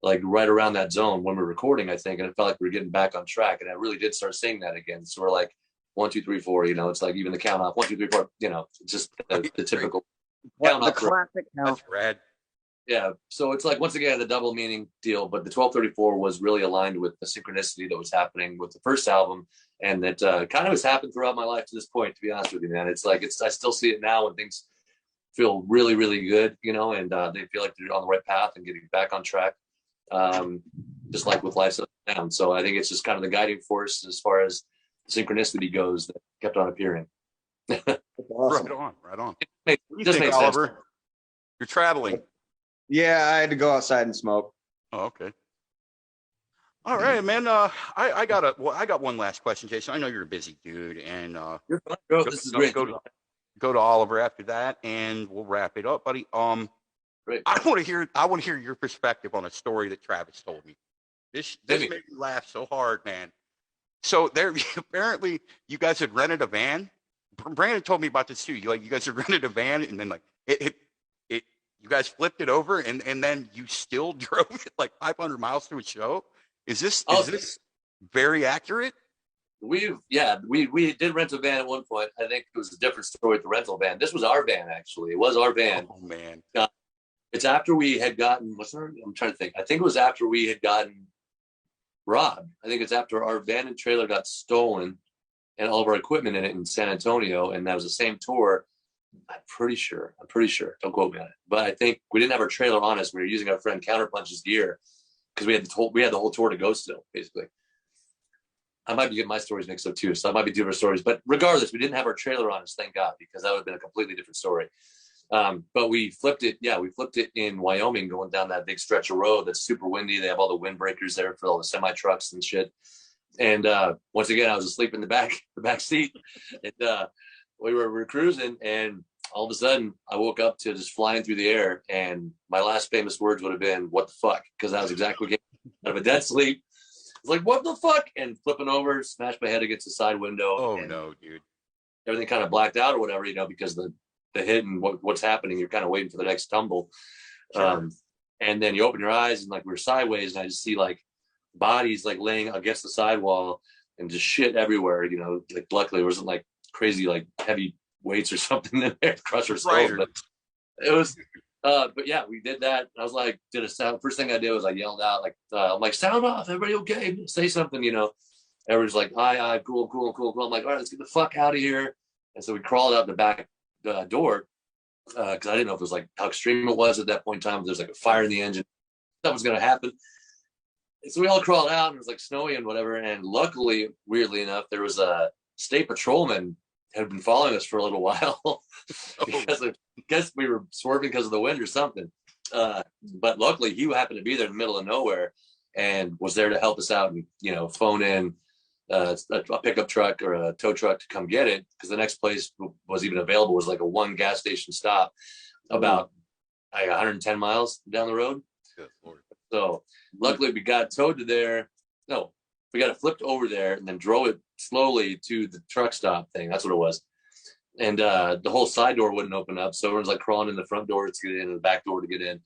like right around that zone when we're recording, I think, and it felt like we were getting back on track. And I really did start seeing that again. So we're like 1, 2, 3, 4. It's like even the count off 1, 2, 3, 4. Just the typical count off. Classic count. That's rad. Yeah. So it's like, once again, the double meaning deal, but the 12:34 was really aligned with the synchronicity that was happening with the first album. And that kind of has happened throughout my life to this point, to be honest with you, man. It's like, I still see it now when things feel really, really good, and they feel like they're on the right path and getting back on track. Just like with life's up and down. So I think it's just kind of the guiding force as far as synchronicity goes that kept on appearing. Awesome. Right on. It just makes sense. Oliver, you're traveling. Yeah, I had to go outside and smoke. Oh, okay. All right, man. I got one last question, Jason. I know you're a busy dude, and You're fine, bro. This is great. Go to Oliver after that, and we'll wrap it up, buddy. Great. I want to hear your perspective on a story that Travis told me. This made me laugh so hard, man. So there, apparently, you guys had rented a van. Brandon told me about this too. You guys had rented a van, and then you guys flipped it over, and then you still drove it like 500 miles to a show. Is this very accurate? We did rent a van at one point. I think it was a different story with the rental van. This was our van, actually. It was our van. Oh man. It's after we had gotten, I'm trying to think. I think it was after we had gotten robbed. I think it's after our van and trailer got stolen and all of our equipment in it in San Antonio. And that was the same tour. I'm pretty sure. Don't quote me on it. But I think we didn't have our trailer on us. We were using our friend Counterpunch's gear because we had the whole tour to go still, basically. I might be getting my stories mixed up too, so I might be different stories. But regardless, we didn't have our trailer on us, thank God, because that would have been a completely different story. But we flipped it. Yeah, we flipped it in Wyoming, going down that big stretch of road that's super windy. They have all the windbreakers there for all the semi trucks and shit. And once again, I was asleep in the back seat, and we were cruising, and all of a sudden, I woke up to just flying through the air, and my last famous words would have been "What the fuck?" because I was exactly out of a dead sleep. I was like, "What the fuck?" and flipping over, smashed my head against the side window. Oh no, dude! Everything kind of blacked out or whatever, because the hit and what's happening. You're kind of waiting for the next tumble, Sure. And then you open your eyes and like we're sideways, and I just see like bodies like laying against the sidewall and just shit everywhere. Like luckily it wasn't like crazy like heavy weights or something in there to crush our skulls, but it was. But yeah, we did that. I was like, did a sound. First thing I did was I yelled out like, I'm like, sound off, everybody okay? Say something, Everyone's like, aye, cool. I'm like, all right, let's get the fuck out of here. And so we crawled out the back door because I didn't know if it was like how extreme it was at that point in time. If there's like a fire in the engine, that was going to happen. And so we all crawled out, and it was like snowy and whatever. And luckily, weirdly enough, there was a state patrolman had been following us for a little while because I guess we were swerving because of the wind or something. But luckily he happened to be there in the middle of nowhere and was there to help us out and, phone in a pickup truck or a tow truck to come get it. Because the next place was even available was like a one gas station stop about like 110 miles down the road. Good Lord. So luckily we got towed to there. No, we got it flipped over there and then drove it slowly to the truck stop thing. That's what it was. And the whole side door wouldn't open up. So everyone's like crawling in the front door to get in and the back door to get in.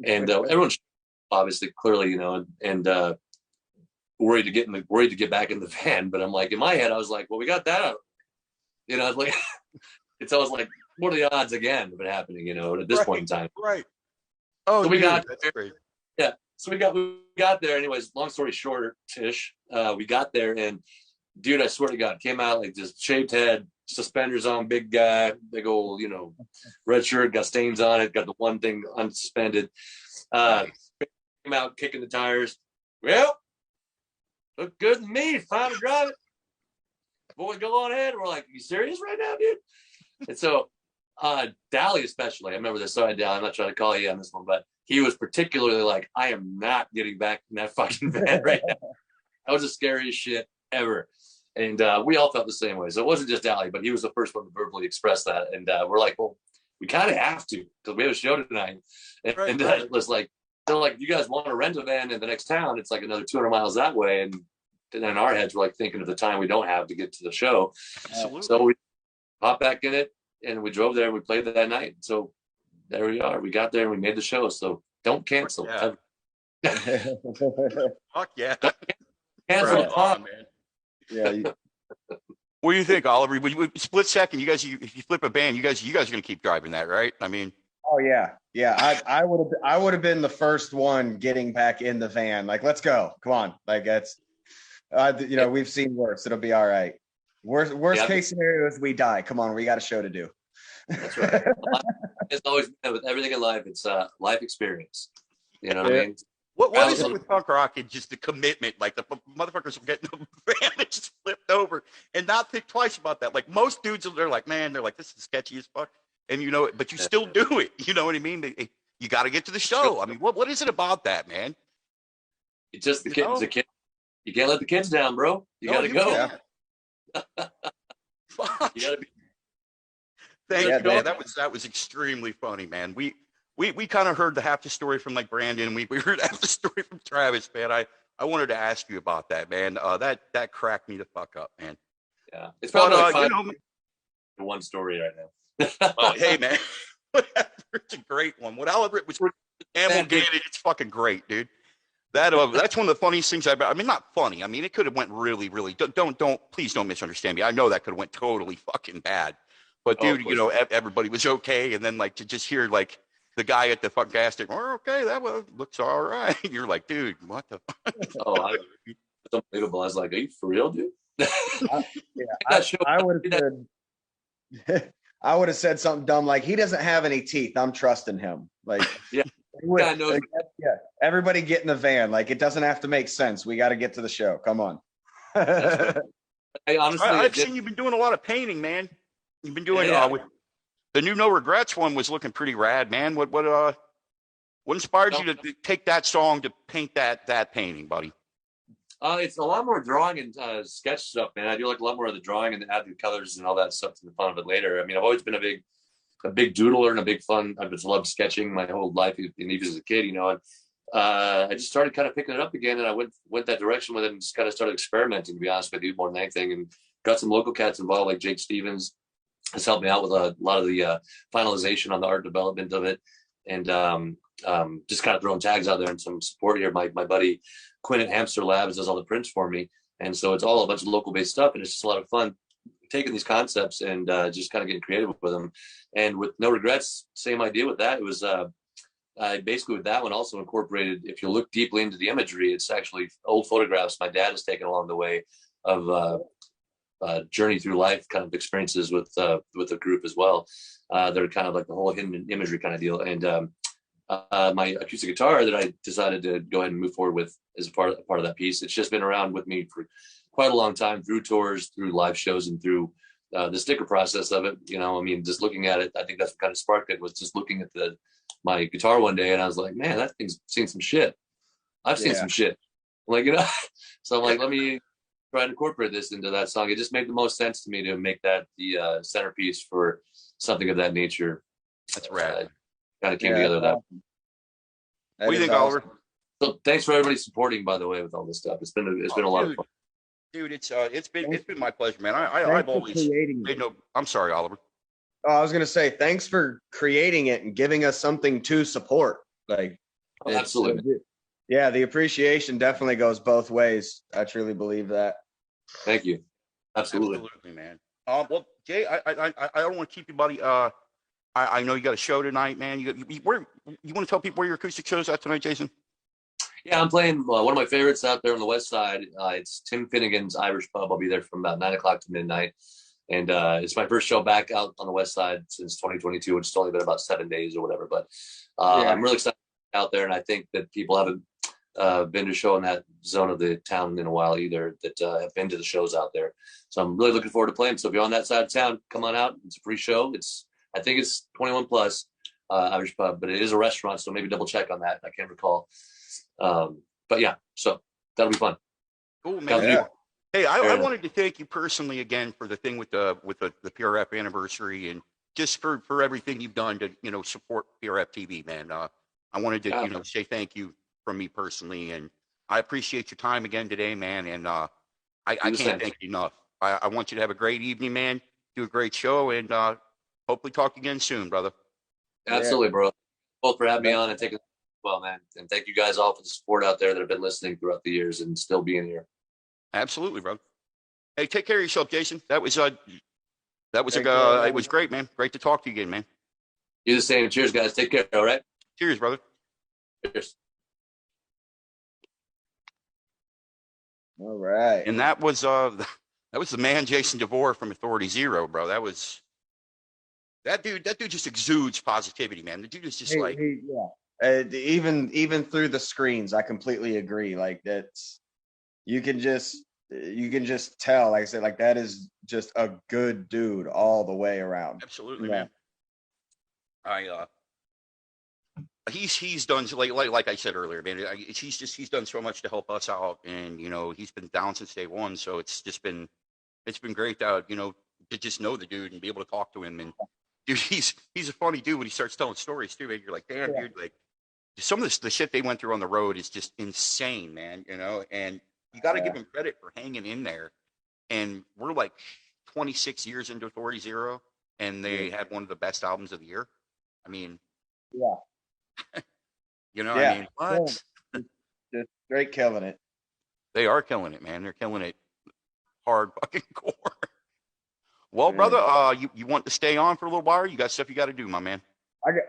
And everyone's obviously clearly, and worried to get back in the van. But I'm like, in my head, I was like, well, we got that out. I was like, it's always like, what are the odds again of it happening, at this point in time? Right. Oh, so we got that's great. Yeah. So we got there anyways, long story short-ish. We got there and dude, I swear to God, came out like just shaved head, suspenders on, big guy, big old, red shirt, got stains on it, got the one thing unsuspended. Came out kicking the tires. Well, look good to me. Fine to drive it. Boys, go on ahead. We're like, you serious right now, dude? And so, Dally especially, I remember this. Sorry, Dally, I'm not trying to call you on this one, but he was particularly like, I am not getting back in that fucking van right now. That was the scariest shit ever. And we all felt the same way. So it wasn't just Dally, but he was the first one to verbally express that. And we're like, well, we kind of have to because we have a show tonight. And it was like, they're like, you guys want to rent a van in the next town? It's like another 200 miles that way. And then in our heads, we're like thinking of the time we don't have to get to the show. Absolutely. So we hopped back in it and we drove there and we played that night. So there we are. We got there and we made the show. So don't cancel. Yeah. Fuck yeah. Cancel Right the pod. on, man. Yeah. What do you think, Oliver? Split second, you guys, if you flip a band, you guys are going to keep driving that, right? I mean, Oh yeah. I would have been the first one getting back in the van. Like, let's go. Come on. Like that's, we've seen worse. It'll be all right. Worst case scenario is we die. Come on, we got a show to do. That's right. It's always with everything in life. It's life experience. You know what I mean? what is it with punk rock and just the commitment? Like the motherfuckers will get in the van and just flipped over and not think twice about that. Like most dudes, they're like, man, they're like, this is sketchy as fuck. And but you still do it. You know what I mean? You got to get to the show. I mean, what is it about that, man? It's just the kids. You can't let the kids down, bro. You got to go. Fuck. You got to be. Thank you, man. That was extremely funny, man. We kind of heard half the story from like Brandon. We heard half the story from Travis, man. I wanted to ask you about that, man. That cracked me the fuck up, man. Yeah, it's probably like one story right now. Oh, hey, man. Whatever. It's a great one. What Oliver was amalgamated, it's fucking great, dude. That's one of the funniest things I mean, not funny. I mean, it could have went really, really. Please don't misunderstand me. I know that could have went totally fucking bad. But dude, everybody was okay, and then like to just hear like the guy at the fuck gas station, oh, okay, that looks all right. You're like, dude, what the fuck? Oh, it's unbelievable. I was like, are you for real, dude? I would have said something dumb like, he doesn't have any teeth. I'm trusting him. Like, everybody get in the van. Like, it doesn't have to make sense. We got to get to the show. Come on. Hey, honestly, I've seen you've been doing a lot of painting, man. You've been doing with the new No Regrets one was looking pretty rad, man. What inspired you to take that song to paint that painting, buddy? It's a lot more drawing and sketch stuff, man. I do like a lot more of the drawing and add the colors and all that stuff to the fun of it later. I mean, I've always been a big doodler and a big fun. I've just loved sketching my whole life, and even as a kid, And I just started kind of picking it up again, and I went that direction with it, and just kind of started experimenting. To be honest with you, more than anything, and got some local cats involved, like Jake Stevens has helped me out with a lot of the finalization on the art development of it, and just kind of throwing tags out there and some support here. My buddy Quinn at Hamster Labs does all the prints for me, and so it's all a bunch of local based stuff, and it's just a lot of fun taking these concepts and just kind of getting creative with them. And with No Regrets, same idea with that. It was I basically with that one also incorporated, if you look deeply into the imagery, it's actually old photographs my dad has taken along the way of journey through life kind of experiences with the group as well. They're kind of like the whole hidden imagery kind of deal. And my acoustic guitar that I decided to go ahead and move forward with as a part of that piece. It's just been around with me for quite a long time, through tours, through live shows, and through the sticker process of it. I mean, just looking at it, I think that's what kind of sparked it, was just looking at my guitar one day, and I was like, man, that thing's seen some shit. I've seen some shit. Like, so I'm like, let me try and incorporate this into that song. It just made the most sense to me to make that the centerpiece for something of that nature. That's rad. Kind of came together that. What do you think, Oliver? So thanks for everybody supporting, by the way, with all this stuff. It's been a lot of fun. Dude, it's been my pleasure, man. I've always made I'm sorry, Oliver. Oh, I was gonna say thanks for creating it and giving us something to support. Like, absolutely. The appreciation definitely goes both ways. I truly believe that. Thank you. Absolutely, man. Well, Jay, I don't want to keep you, buddy. I know you got a show tonight, man. You want to tell people where your acoustic show's at tonight, Jason? Yeah, I'm playing one of my favorites out there on the west side. It's Tim Finnegan's Irish Pub. I'll be there from about 9 o'clock to midnight. And it's my first show back out on the west side since 2022, which has only been about 7 days or whatever. But Yeah. I'm really excited out there, and I think that people haven't been to a show in that zone of the town in a while either that have been to the shows out there. So I'm really looking forward to playing. So if you're on that side of town, come on out. It's a free show. I think it's 21 plus Irish Pub, but it is a restaurant, so maybe double check on that. I can't recall. But yeah, so that'll be fun. Cool, man. Yeah. Hey, I wanted to thank you personally again for the thing with the PRF anniversary and just for everything you've done to support PRF TV, man. I wanted to say thank you from me personally, and I appreciate your time again today, man. And I can't thank you enough. I want you to have a great evening, man. Do a great show, and hopefully talk again soon, brother. Absolutely, bro. Both for having me on and taking well, man. And thank you guys all for the support out there that have been listening throughout the years and still being here. Absolutely, brother. Hey, take care of yourself, Jason. It was great, man. Great to talk to you again, man. You the same. Cheers, guys. Take care. All right. Cheers, brother. Cheers. All right. And that was the man, Jason DeVore from Authority Zero, bro. That dude just exudes positivity, man. The dude is just even through the screens, I completely agree. Like that's you can just tell. Like I said, like that is just a good dude all the way around. Absolutely, man. He's done like I said earlier, man. He's done so much to help us out, and he's been down since day one. So it's been great to to just know the dude and be able to talk to him. And dude, he's a funny dude when he starts telling stories too. Man. You're like, damn, dude, like some of the shit they went through on the road is just insane, man. And you got to give him credit for hanging in there. And we're like 26 years into Authority Zero, and they had one of the best albums of the year. I mean, yeah. I mean, what? Just straight killing it. They are killing it, man. They're killing it hard fucking core. Well, brother, you want to stay on for a little while? You got stuff you got to do, my man.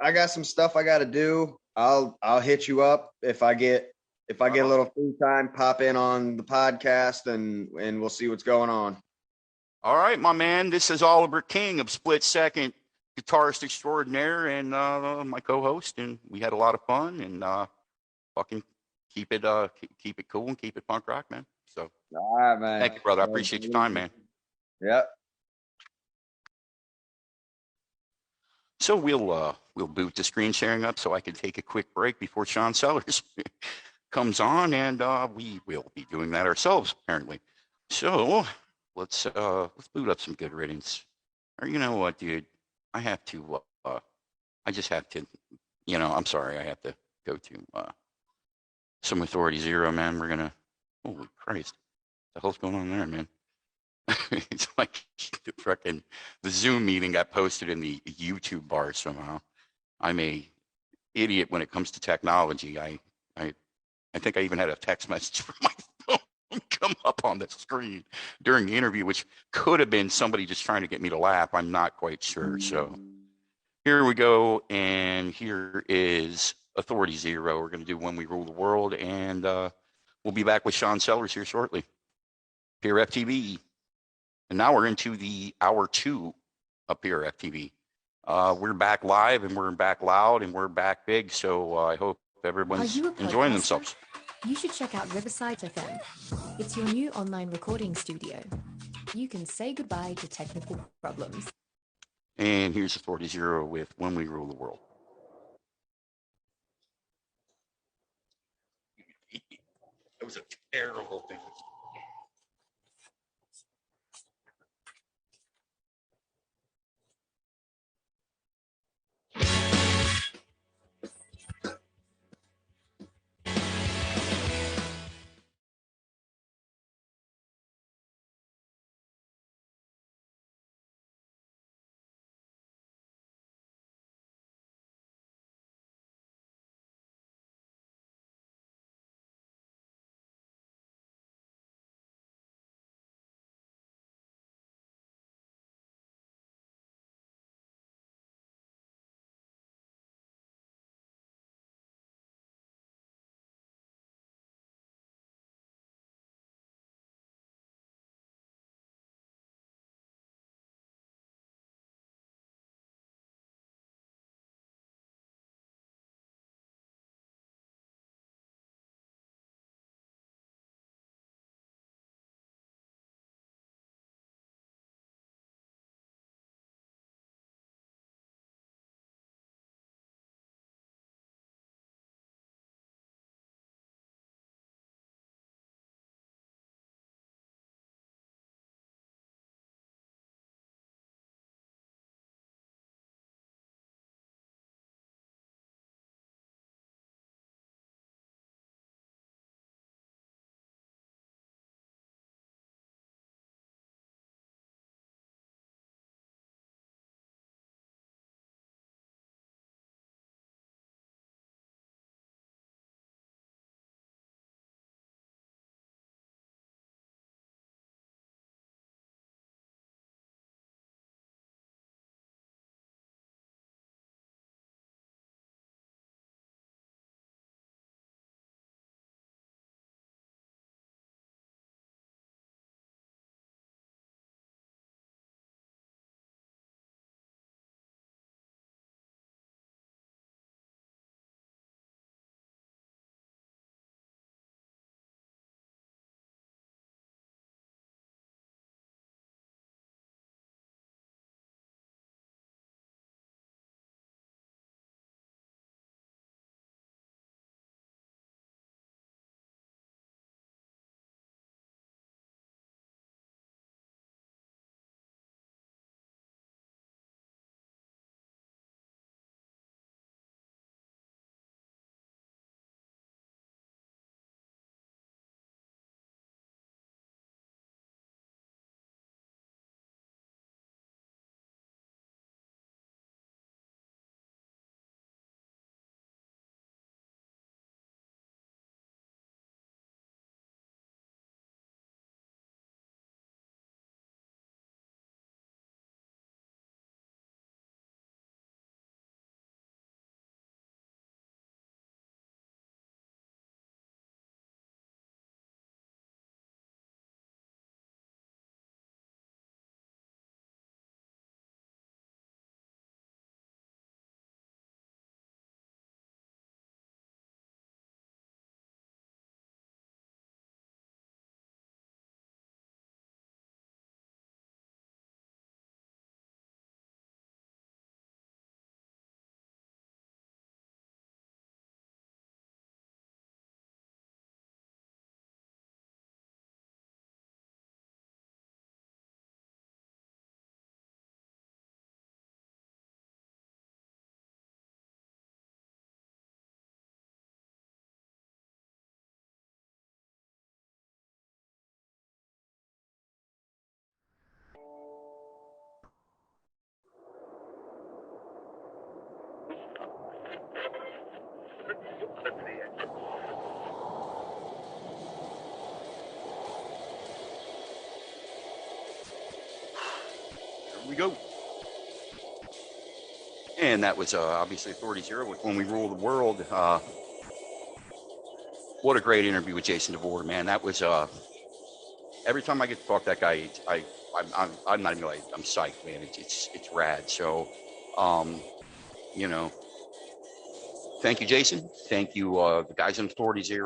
I got some stuff I got to do. I'll hit you up if I get a little free time. Pop in on the podcast and we'll see what's going on. All right, my man. This is Oliver King of Split Second, guitarist extraordinaire, and my co-host, and we had a lot of fun. And fucking keep it cool and keep it punk rock, man. So, all right, man. Thank you, brother. I appreciate your time, man. Yep. So we'll boot the screen sharing up so I can take a quick break before Sean Sellers comes on, and we will be doing that ourselves apparently. So let's boot up some Good Riddance. Or you know what, dude? I have to. I just have to. I'm sorry. I have to go to some Authority Zero, man. We're gonna. Holy Christ! What the hell's going on there, man? It's like the Zoom meeting got posted in the YouTube bar somehow. I'm a idiot when it comes to technology. I think I even had a text message from my phone come up on the screen during the interview, which could have been somebody just trying to get me to laugh. I'm not quite sure. So here we go, and here is Authority Zero. We're going to do When We Rule the World, and we'll be back with Sean Sellers here shortly. PRF TV. And now we're into the hour 2 of PRF TV. We're back live, and we're back loud, and we're back big. So I hope everyone's enjoying themselves. You should check out Riverside FM. It's your new online recording studio. You can say goodbye to technical problems. And here's Authority Zero with When We Rule the World. That was a terrible thing. we go. And that was obviously Authority Zero with When We Rule the World. What a great interview with Jason DeVore, man. That was every time I get to talk to that guy, I'm not even like, I'm psyched, man. It's rad. So, you know, thank you, Jason. Thank you, the guys on Authority Zero.